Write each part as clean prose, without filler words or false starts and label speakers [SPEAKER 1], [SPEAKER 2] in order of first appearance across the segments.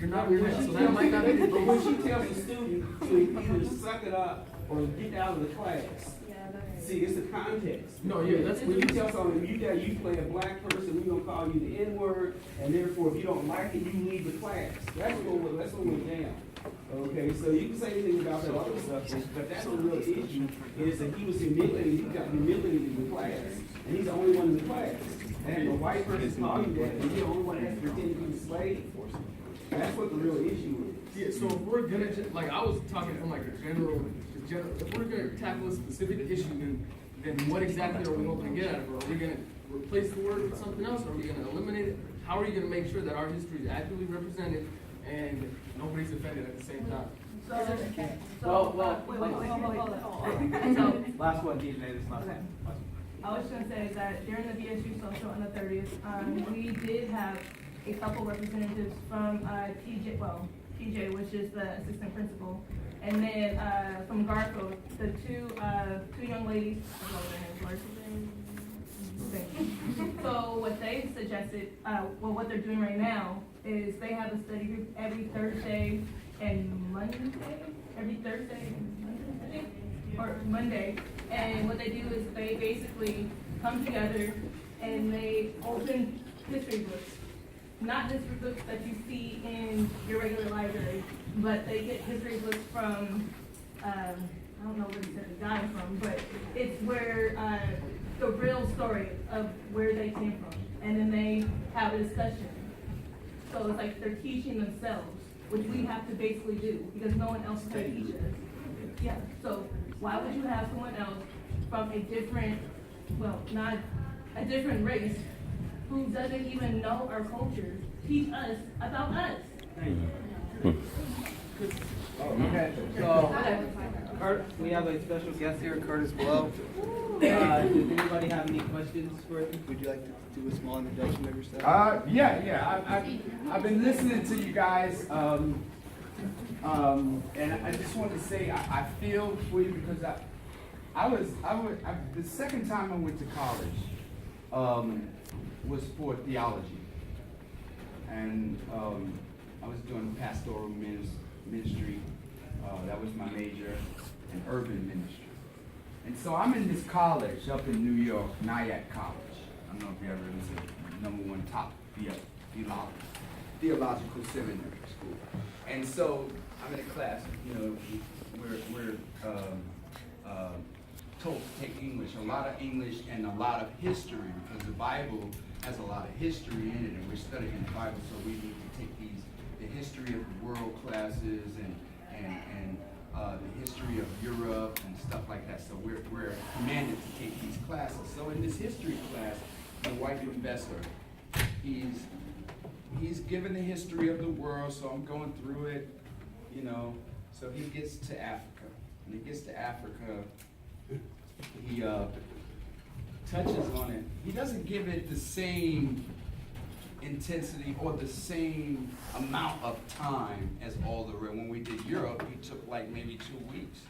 [SPEAKER 1] you're not religious, so that might not be the
[SPEAKER 2] But when
[SPEAKER 1] case.
[SPEAKER 2] she tells the student to either suck it up or get out of the class, see, it's the context.
[SPEAKER 1] No, yeah, that's
[SPEAKER 2] when you tell someone you play a black person, we're gonna call you the N-word, and therefore if you don't like it, you leave the class. That's what went down. Okay, so you can say anything about that other stuff, but that's the real issue, is that he was humiliated, he got humiliated in the class, and he's the only one in the class. And a white person call you that, and you're the only one that has to pretend to be a slave. That's what the real issue is.
[SPEAKER 1] Yeah, so if we're gonna, like, I was talking from like a general, if we're gonna tackle a specific issue, then what exactly are we hoping to get out of it? Are we gonna replace the word with something else? Are we gonna eliminate it? How are you gonna make sure that our history is accurately represented and nobody's offended at the same time?
[SPEAKER 3] Wait.
[SPEAKER 4] Last one, DJ, this last one.
[SPEAKER 3] I was gonna say that during the VSU social on the 30th, we did have a couple representatives from TJ, which is the assistant principal, and then from Garfield, the two young ladies. So what they suggested, what they're doing right now is they have a study group every Thursday and Monday, or Monday, and what they do is they basically come together and they open history books. Not history books that you see in your regular library, but they get history books from, I don't know where he said the guy from, but it's where the real story of where they came from. And then they have a discussion. So it's like they're teaching themselves, which we have to basically do because no one else can teach us. Yeah, so why would you have someone else from a different, well, not a different race, who doesn't even know our culture, teach us about us?
[SPEAKER 4] Okay, so, we have a special guest here, Kurtis below. Does anybody have any questions for him? Would you like to do a small introduction of yourself?
[SPEAKER 5] Yeah. I've been listening to you guys, and I just want to say I feel for you because the second time I went to college was for theology, and I was doing pastoral ministry. That was my major, in urban ministry. And so I'm in this college up in New York, Nyack College. I don't know if you ever listened to #1 top theological seminary school. And so I'm in a class, we're told to take English, a lot of English and a lot of history, because the Bible has a lot of history in it, and we're studying the Bible, so we need to take the history of the world classes and the history of Europe and stuff like that. So we're commanded to take these classes. So in this history class, the white investor, he's given the history of the world, so I'm going through it, So he gets to Africa. When he gets to Africa, he touches on it. He doesn't give it the same intensity or the same amount of time as all the rest. When we did Europe, he took like maybe 2 weeks,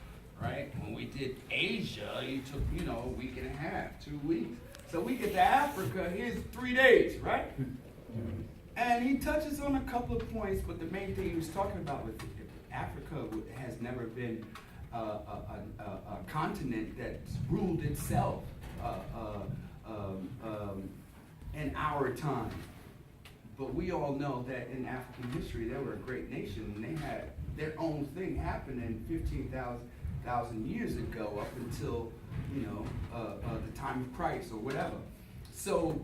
[SPEAKER 5] right? When we did Asia, he took, a week and a half, 2 weeks. So we get to Africa, here's 3 days, right? And he touches on a couple of points, but the main thing he was talking about was Africa has never been a continent that's ruled itself in our time. But we all know that in African history, they were a great nation, and they had their own thing happening 15,000 years ago up until, the time of Christ or whatever. So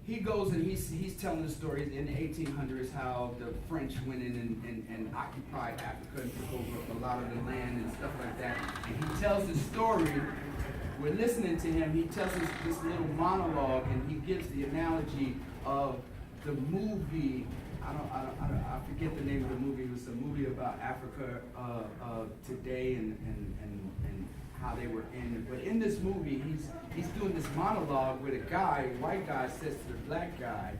[SPEAKER 5] he goes and he's telling the stories in the 1800s how the French went in and occupied Africa and took over a lot of the land and stuff like that. And he tells the story. We're listening to him. He tells us this little monologue, and he gives the analogy of the movie. I forget the name of the movie. It was a movie about Africa today and how they were in it. But in this movie, he's doing this monologue where a white guy says to the black guy,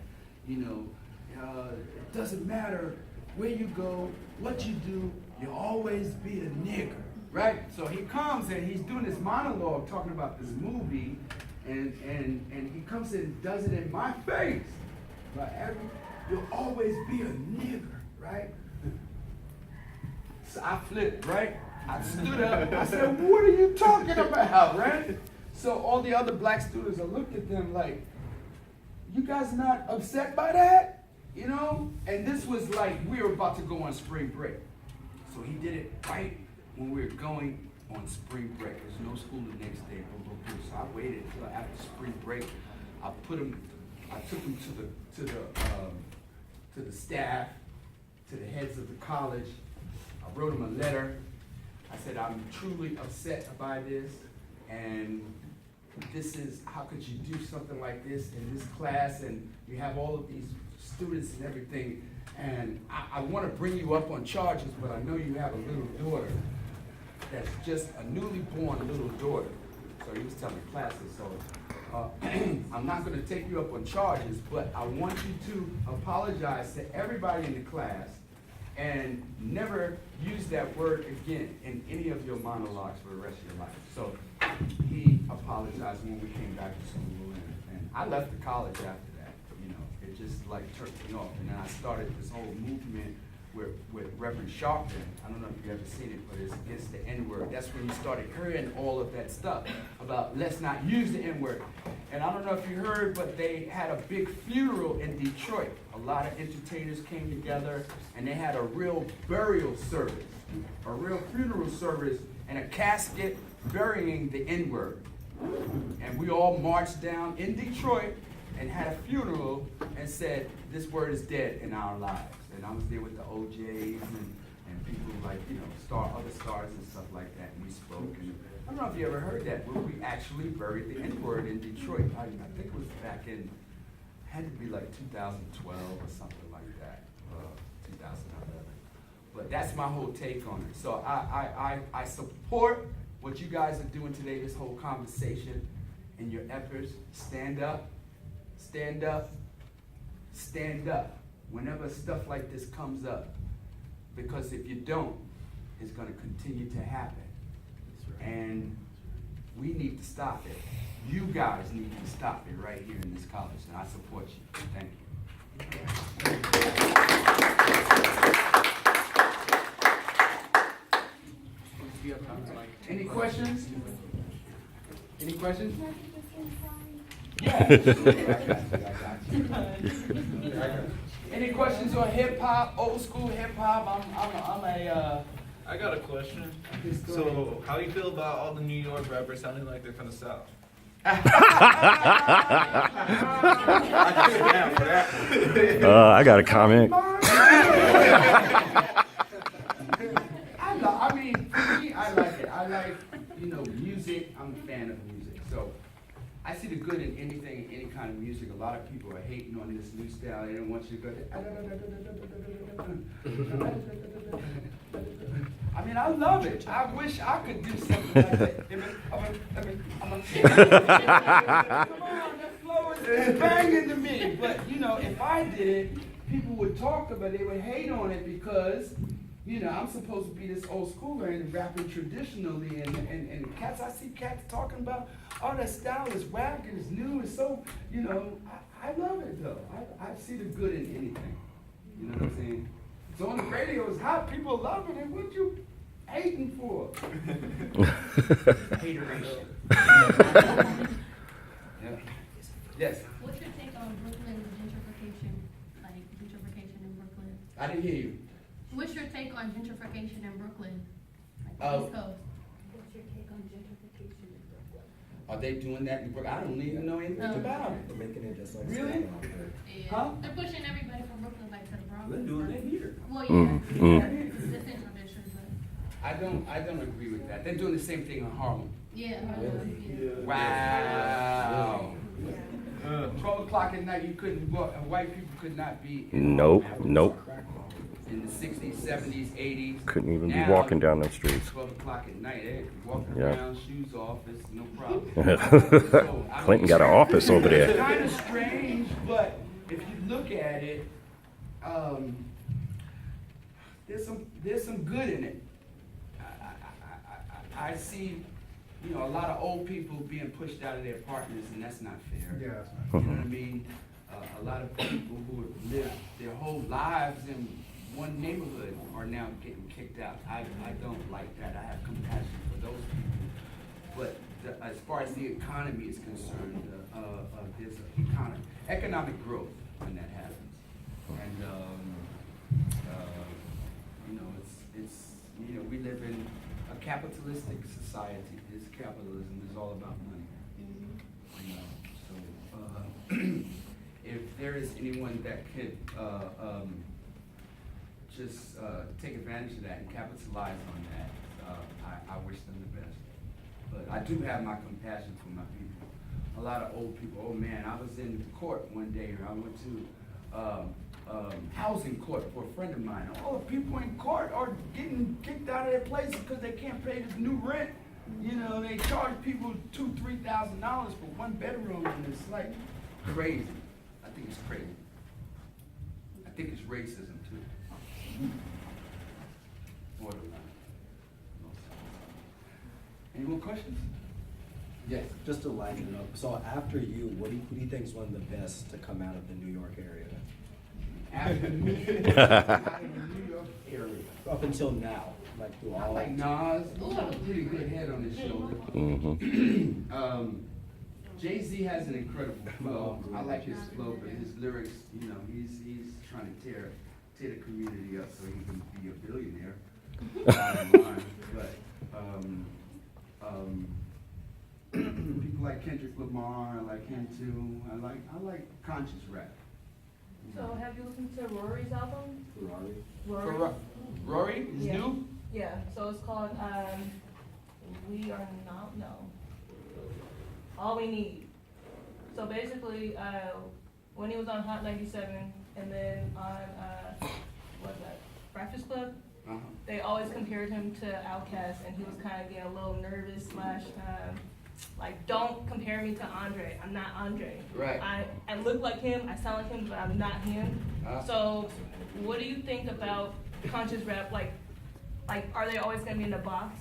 [SPEAKER 5] it doesn't matter where you go, what you do, you'll always be a nigger, right? So he comes and he's doing this monologue talking about this movie, and he comes and does it in my face. Right? You'll always be a nigger, right? So I flipped, right? I stood up, I said, what are you talking about, right? So all the other black students, I looked at them like, you guys not upset by that? You know? And this was like, we were about to go on spring break. So he did it right when we were going on spring break. There's no school the next day. So I waited until after spring break. I took him to the staff, to the heads of the college. I wrote him a letter. I said, I'm truly upset by this, and this is, how could you do something like this in this class, and you have all of these students and everything, and I want to bring you up on charges, but I know you have a little daughter that's just a newly born little daughter. So he was telling classes, so I'm not going to take you up on charges, but I want you to apologize to everybody in the class and never use that word again in any of your monologues for the rest of your life. So he apologized when we came back to school, and I left the college after that. You know, it just like turned me off, and then I started this whole movement with Reverend Sharpton. I don't know if you ever seen it, but it's against the N-word. That's when you started hearing all of that stuff about let's not use the N-word. And I don't know if you heard, but they had a big funeral in Detroit. A lot of entertainers came together, and they had a real burial service, a real funeral service, and a casket burying the N-word. And we all marched down in Detroit and had a funeral and said, this word is dead in our lives. And I was there with the OJs and people like, you know, other stars and stuff like that, and we spoke. And I don't know if you ever heard that, where we actually buried the N-word in Detroit. I think it was back in, had to be like 2012 or something like that, 2011. But that's my whole take on it. So I support what you guys are doing today, this whole conversation, and your efforts. Stand up, stand up, stand up whenever stuff like this comes up. Because if you don't, it's going to continue to happen. And we need to stop it. You guys need to stop it right here in this college, and I support you. Thank you. Any questions? Any questions? Yeah. Any questions on hip hop, old school hip hop?
[SPEAKER 6] I got a question. So, how do you feel about all the New York rappers sounding like they're from the South?
[SPEAKER 7] I got a comment.
[SPEAKER 5] I mean, for me, I like it. I like, music. I'm a fan of music. So I see the good in anything, any kind of music. A lot of people are hating on this new style. They don't want you to go. I mean, I love it. I wish I could do something like that. Come on, that flow is banging to me. But, if I did it, people would talk about it. They would hate on it because, I'm supposed to be this old schooler and rapping traditionally. And cats, I see cats talking about, oh, that style is whack and it's new and so, I love it though. I see the good in anything. You know what I'm saying? So on the radio, it's hot. People loving it. What you hating for? Hateration. Yeah. Yes.
[SPEAKER 8] What's your take on Brooklyn gentrification, like gentrification in Brooklyn?
[SPEAKER 5] I didn't hear you.
[SPEAKER 8] What's your take on gentrification in Brooklyn, like the East Coast? What's your take on gentrification in Brooklyn?
[SPEAKER 5] Are they doing that in Brooklyn? I don't even know anything about it.
[SPEAKER 9] They're making it just like
[SPEAKER 5] Really?
[SPEAKER 8] Yeah.
[SPEAKER 5] Huh?
[SPEAKER 8] They're pushing everybody from Brooklyn like to the Bronx.
[SPEAKER 2] They're doing it here.
[SPEAKER 8] Well, yeah,
[SPEAKER 7] Mm.
[SPEAKER 8] it's the central district, but
[SPEAKER 5] I don't agree with that. They're doing the same thing in Harlem.
[SPEAKER 8] yeah.
[SPEAKER 5] Wow. 12 o'clock at night, you couldn't walk, white people could not be in
[SPEAKER 7] Nope,
[SPEAKER 5] Harlem.
[SPEAKER 7] nope.
[SPEAKER 5] In the 60s, 70s, 80s.
[SPEAKER 7] Couldn't even be
[SPEAKER 5] Now,
[SPEAKER 7] walking down them streets.
[SPEAKER 5] 12 o'clock at night, they walking
[SPEAKER 7] Yeah.
[SPEAKER 5] around, shoes off, it's no problem. So, I
[SPEAKER 7] Clinton
[SPEAKER 5] mean,
[SPEAKER 7] got an office over
[SPEAKER 5] It's
[SPEAKER 7] there.
[SPEAKER 5] kind of strange, but if you look at it, there's some good in it. I see, a lot of old people being pushed out of their apartments, and that's not fair.
[SPEAKER 6] Yeah,
[SPEAKER 5] You know what I mean? A lot of people who have lived their whole lives in one neighborhood are now getting kicked out. I don't like that. I have compassion for those people. But as far as the economy is concerned, there's economic growth when that happens. And, we live in a capitalistic society. It's capitalism. It's all about money. If there is anyone that could just take advantage of that and capitalize on that, I wish them the best. But I do have my compassion for my people. A lot of old people. Oh man, I was in court one day. I went to housing court for a friend of mine. All the people in court are getting kicked out of their places because they can't pay this new rent. They charge people $2,000–3,000 for one bedroom, and it's like crazy. I think it's crazy. I think it's racism too. Borderline. Any more questions?
[SPEAKER 9] Yes, just to liven it up. So after you, who do you think is one of the best to come out of the New York area?
[SPEAKER 5] After me, out of the New York area.
[SPEAKER 9] Up until now, like through
[SPEAKER 5] I
[SPEAKER 9] all.
[SPEAKER 5] like Nas. He's got a pretty good head on his shoulder. Jay-Z has an incredible flow. I like his flow, but his lyrics, he's trying to tear the community up so he can be a billionaire. People like Kendrick Lamar, I like him too. I like conscious rap.
[SPEAKER 3] So have you listened to Rory's album?
[SPEAKER 9] Ferrari.
[SPEAKER 5] Rory is
[SPEAKER 3] Yeah.
[SPEAKER 5] new?
[SPEAKER 3] Yeah, so it's called We Are Not, no. All We Need. So basically, when he was on Hot 97 and then on, what's that, Breakfast Club, they always compared him to Outkast, and he was kind of getting a little nervous / like, don't compare me to Andre. I'm not Andre.
[SPEAKER 5] Right.
[SPEAKER 3] I look like him, I sound like him, but I'm not him. So what do you think about conscious rap? Like, are they always gonna be in the box?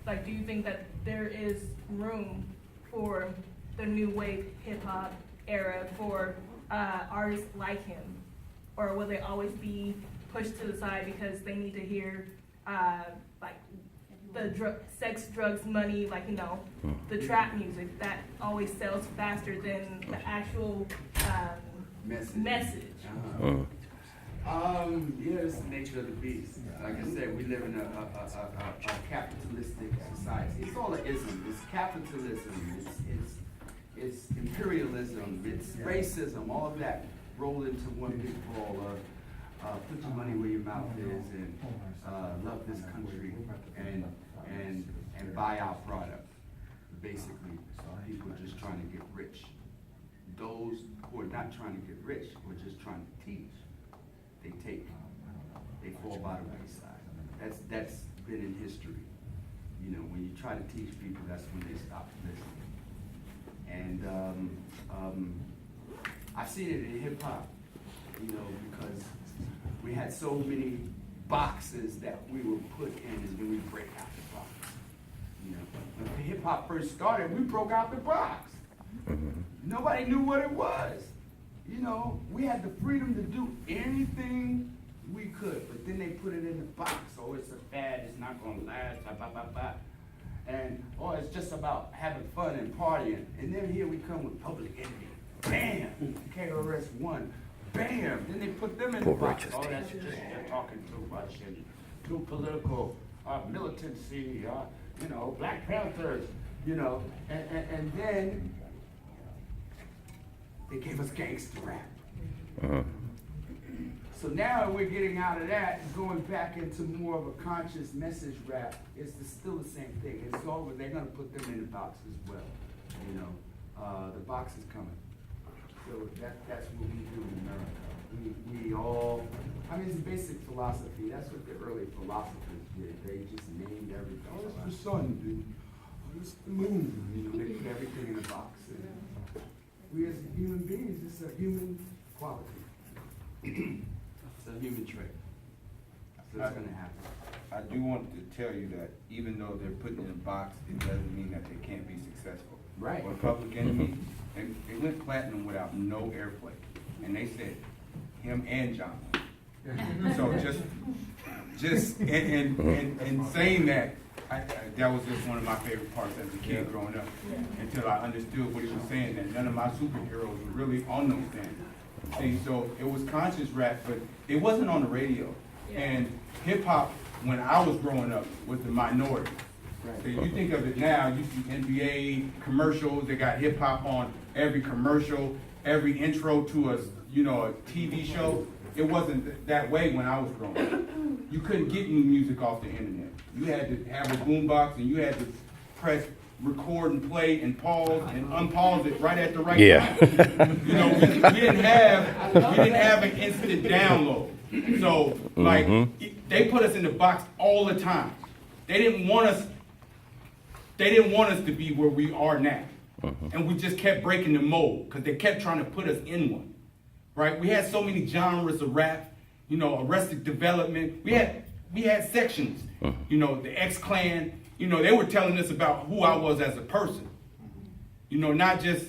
[SPEAKER 3] Like, do you think that there is room for the new wave hip hop era for artists like him? Or will they always be pushed to the side because they need to hear like the sex, drugs, money, like, the trap music that always sells faster than the actual message?
[SPEAKER 5] It's the nature of the beast. Like I said, we live in a capitalistic society. It's all an ism. It's capitalism. It's imperialism. It's racism. All of that rolled into one big ball of put your money where your mouth is and love this country and buy our product. Basically, people are just trying to get rich. Those who are not trying to get rich, who are just trying to teach, they fall by the wayside. That's been in history. When you try to teach people, that's when they stop listening. And I've seen it in hip hop, because we had so many boxes that we were put in, and then we break out the box. When hip hop first started, we broke out the box. Nobody knew what it was. We had the freedom to do anything we could, but then they put it in the box. Oh, it's a fad, it's not gonna last, blah, blah, blah, blah. And, it's just about having fun and partying. And then here we come with Public Enemy. Bam! KRS-One. Bam! Then they put them in the box. Oh, that's just, they're talking too much and too political, militancy, Black Panthers, and then they gave us gangster rap. So now we're getting out of that and going back into more of a conscious message rap. It's still the same thing. It's over. They're going to put them in the box as well. The box is coming. So that's what we do in America. We all, it's a basic philosophy. That's what the early philosophers did. They just named everything. Oh, it's the sun, dude. Oh, it's the moon. They put everything in a box. And we as human beings, it's a human quality. It's a human trait. So it's going to happen.
[SPEAKER 10] I do want to tell you that even though they're put in a box, it doesn't mean that they can't be successful.
[SPEAKER 5] Right.
[SPEAKER 10] For Public Enemy, they went platinum without no airplay. And they said, him and John. So just in saying that, that was just one of my favorite parts as a kid growing up. Until I understood what he was saying, that none of my superheroes were really on those things. See, so it was conscious rap, but it wasn't on the radio. And hip hop, when I was growing up, was the minority. So you think of it now, you see NBA commercials, they got hip hop on every commercial, every intro to a TV show. It wasn't that way when I was growing up. You couldn't get new music off the internet. You had to have a boombox and you had to press record and play and pause and unpause it right at the right time. We didn't have an instant download. So they put us in the box all the time. They didn't want us to be where we are now. And we just kept breaking the mold because they kept trying to put us in one. Right? We had so many genres of rap, Arrested Development. We had sections, the X-Clan, they were telling us about who I was as a person. Not just,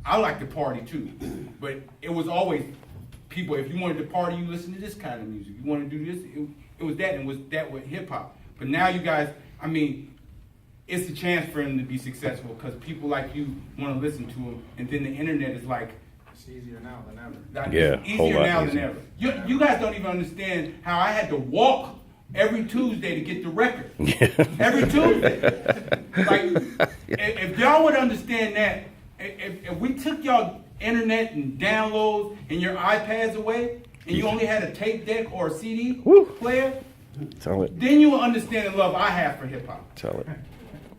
[SPEAKER 10] I like to party too, but it was always people, if you wanted to party, you listen to this kind of music. You want to do this, it was that, and it was that with hip hop. But now you guys, it's a chance for them to be successful because people like you want to listen to them, and then the internet is like,
[SPEAKER 6] it's easier now than ever.
[SPEAKER 10] It's easier now than ever. You guys don't even understand how I had to walk every Tuesday to get the record. Every Tuesday. If y'all would understand that, if we took y'all internet and downloads and your iPads away, and you only had a tape deck or a CD player, then you will understand the love I have for hip hop.
[SPEAKER 7] Tell it.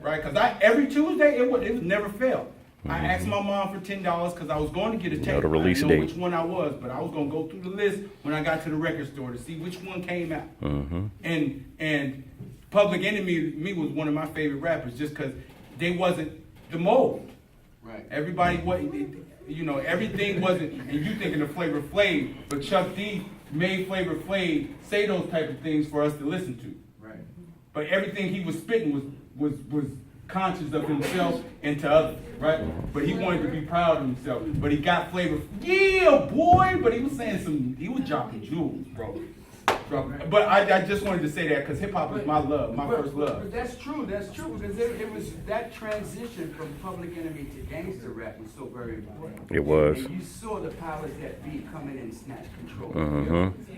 [SPEAKER 10] Right? Because every Tuesday, it would never fail. I asked my mom for $10 because I was going to get a tape.
[SPEAKER 7] The release
[SPEAKER 10] I didn't know
[SPEAKER 7] date.
[SPEAKER 10] which one I was, but I was going to go through the list when I got to the record store to see which one came out. And Public Enemy to me was one of my favorite rappers just because they wasn't the mold.
[SPEAKER 5] Right.
[SPEAKER 10] Everybody wasn't, everything wasn't, and you thinking of Flavor Flav, but Chuck D made Flavor Flav say those type of things for us to listen to.
[SPEAKER 5] Right.
[SPEAKER 10] But everything he was spitting was conscious of himself and to others, right? But he wanted to be proud of himself. But he got flavor. Yeah, boy! But he was saying he was dropping jewels, bro. But I just wanted to say that because hip hop is my love, my first love.
[SPEAKER 5] But that's true, because it was that transition from Public Enemy to gangster rap was so very important.
[SPEAKER 7] It was.
[SPEAKER 5] And you saw the powers that be come in and snatch control.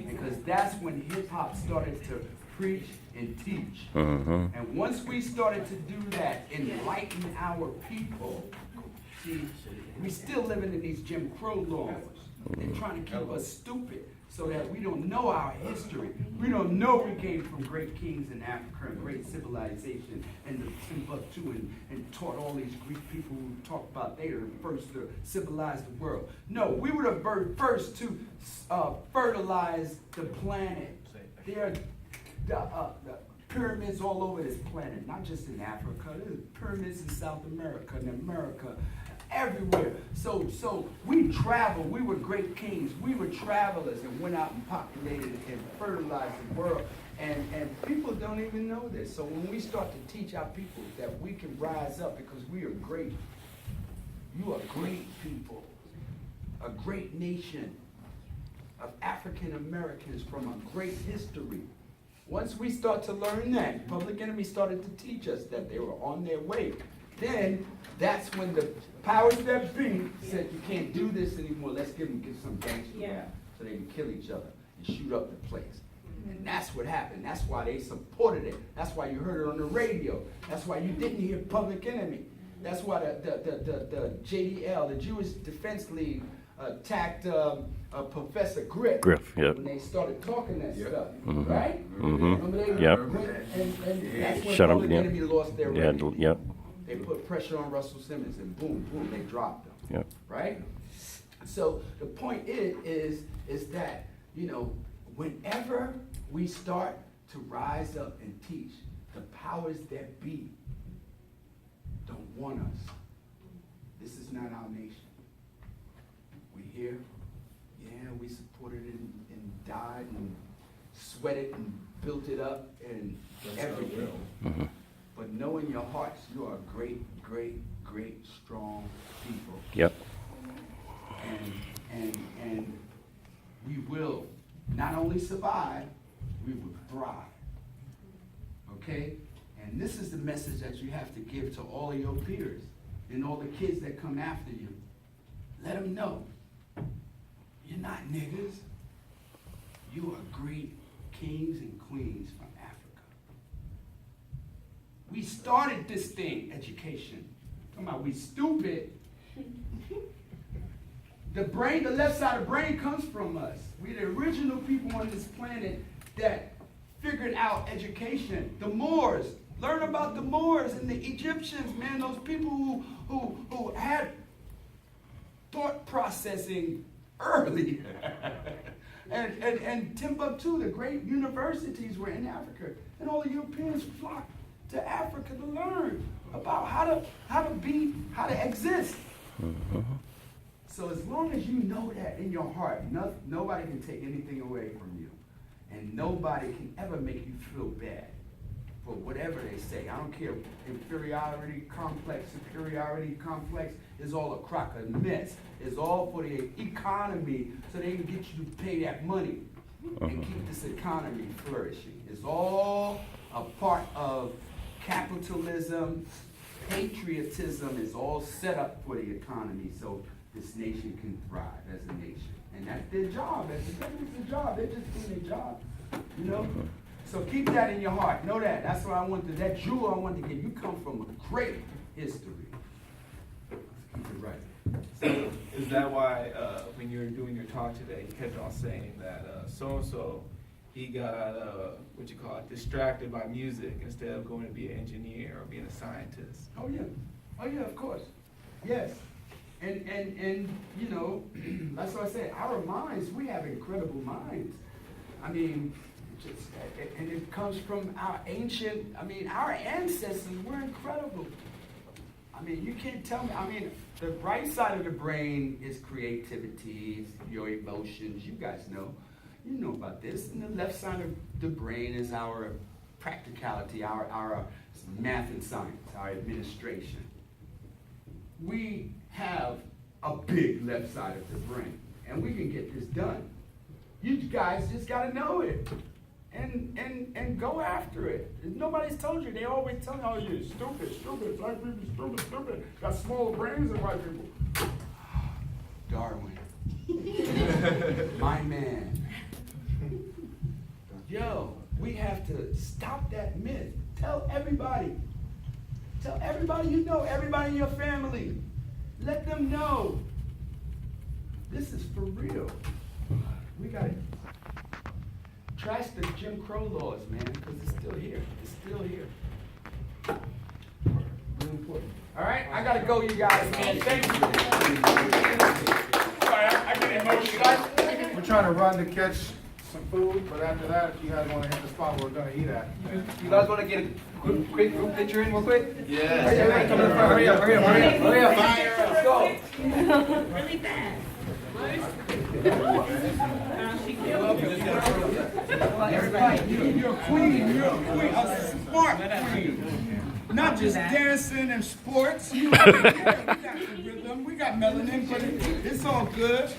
[SPEAKER 5] Because that's when hip hop started to preach and teach. And once we started to do that, enlighten our people, see, we still living in these Jim Crow laws. They're trying to keep us stupid so that we don't know our history. We don't know we came from great kings in Africa and great civilization and the Timbuktu and taught all these Greek people who talk about they were the first to civilize the world. No, we were the first to fertilize the planet. There are the pyramids all over this planet, not just in Africa. There's pyramids in South America and America, everywhere. So we traveled. We were great kings. We were travelers and went out and populated and fertilized the world. And people don't even know this. So when we start to teach our people that we can rise up because we are great, you are great people, a great nation of African Americans from a great history. Once we start to learn that, Public Enemy started to teach us that they were on their way. Then that's when the powers that be said, you can't do this anymore. Let's give some gangster rap so they can kill each other and shoot up the place. And that's what happened. That's why they supported it. That's why you heard it on the radio. That's why you didn't hear Public Enemy. That's why the JDL, the Jewish Defense League, attacked Professor Griff when they started talking that stuff, right? Remember they and that's when Public Enemy lost their record. They put pressure on Russell Simmons and boom, boom, they dropped him, right? So the point is that, whenever we start to rise up and teach, the powers that be don't want us. This is not our nation. We here, we supported it and died and sweated and built it up and everything. But know in your hearts you are great, great, great, strong people. And we will not only survive, we would thrive. Okay? And this is the message that you have to give to all of your peers and all the kids that come after you. Let them know, you're not niggers. You are great kings and queens from Africa. We started this thing, education. Come on, we stupid. The brain, the left side of the brain comes from us. We're the original people on this planet that figured out education. The Moors, learn about the Moors and the Egyptians, man, those people who had thought processing early. and Timbuktu, the great universities were in Africa. And all the Europeans flocked to Africa to learn about how to exist. So as long as you know that in your heart, nobody can take anything away from you. And nobody can ever make you feel bad for whatever they say. I don't care. Inferiority complex, superiority complex is all a crock of mess. It's all for the economy so they can get you to pay that money and keep this economy flourishing. It's all a part of capitalism. Patriotism is all set up for the economy so this nation can thrive as a nation. And that's their job. That's their job. They're just doing their job. You know? So keep that in your heart. Know that. That's what I wanted. That jewel I wanted to get. You come from a great history. Keep it right.
[SPEAKER 6] So is that why when you were doing your talk today, you kept on saying that so-and-so, he got, distracted by music instead of going to be an engineer or being a scientist?
[SPEAKER 5] Oh, yeah. Oh, yeah, of course. Yes. And you know, that's what I said. Our minds, we have incredible minds. I mean, and it comes from our our ancestors were incredible. I mean, you can't tell me. I mean, the right side of the brain is creativity, your emotions. You guys know. You know about this. And the left side of the brain is our practicality, our math and science, our administration. We have a big left side of the brain, and we can get this done. You guys just got to know it and go after it. Nobody's told you. They always tell you, oh, you're stupid, black people stupid, got smaller brains than white people. Darwin. My man. Yo, we have to stop that myth. Tell everybody you know, everybody in your family. Let them know. This is for real. We gotta trash the Jim Crow laws, man, because it's still here. It's still here. Really important. All right, I gotta go, you guys, man. Thank you. Sorry, I get emotional.
[SPEAKER 10] We're trying to run to catch some food, but after that, if you guys want to hit the spot we're going to eat at.
[SPEAKER 4] You guys want to get a quick group picture in real quick?
[SPEAKER 6] Yeah.
[SPEAKER 4] Hurry up.
[SPEAKER 5] Let's go.
[SPEAKER 8] Really fast.
[SPEAKER 10] You're a queen. You're a queen. A smart queen. Not just dancing and sports. We got the rhythm. We got melanin, but it's all good.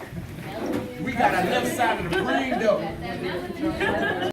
[SPEAKER 5] We got a left side of the brain, though.